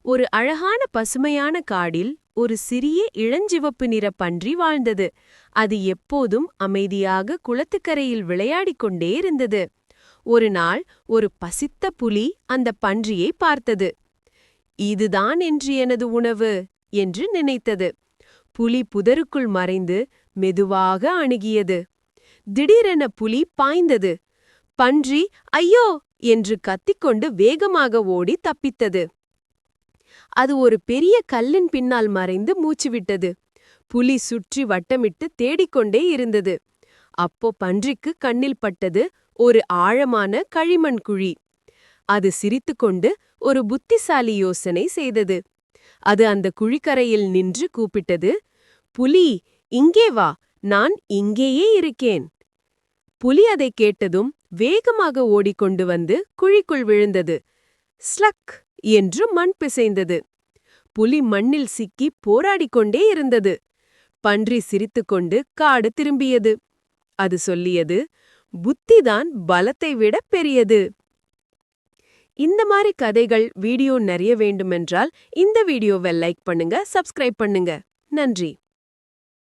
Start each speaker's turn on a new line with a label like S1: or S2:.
S1: ஒரு அழகான பசுமையான காடில் ஒரு சிறிய இளஞ்சிவப்பு நிற பன்றி வாழ்ந்தது. அது எப்போதும் அமைதியாக குளத்துக்கரையில் விளையாடிக் கொண்டே இருந்தது. ஒரு நாள் ஒரு பசித்த புலி அந்த பன்றியை பார்த்தது. இதுதான் இன்று எனது உணவு என்று நினைத்தது. புலி புதருக்குள் மறைந்து மெதுவாக அணுகியது. திடீரென புலி பாய்ந்தது. பன்றி ஐயோ என்று கத்திக்கொண்டு வேகமாக ஓடி தப்பித்தது. அது ஒரு பெரிய கல்லின் பின்னால் மறைந்து மூச்சுவிட்டது. புலி சுற்றி வட்டமிட்டு தேடிக்கொண்டே இருந்தது. அப்போ பன்றிக்கு கண்ணில் பட்டது ஒரு ஆழமான களிமண் குழி. அது சிரித்துக்கொண்டு ஒரு புத்திசாலி யோசனை செய்தது. அது அந்த குழிக்கரையில் நின்று கூப்பிட்டது, புலி, இங்கே வா, நான் இங்கேயே இருக்கேன். புலி அதை கேட்டதும் வேகமாக ஓடிக்கொண்டு வந்து குழிக்குள் விழுந்தது. ஸ்லக் என்று மண் பிசைந்தது. புலி மண்ணில் சிக்கி போராடிக்கொண்டே இருந்தது. பன்றி சிரித்துக்கொண்டு காடு திரும்பியது. அது சொல்லியது, புத்திதான் பலத்தை விட பெரியது. இந்த மாதிரி கதைகள் வீடியோ நிறைய வேண்டுமென்றால் இந்த வீடியோவை லைக் பண்ணுங்க, சப்ஸ்கிரைப் பண்ணுங்க. நன்றி.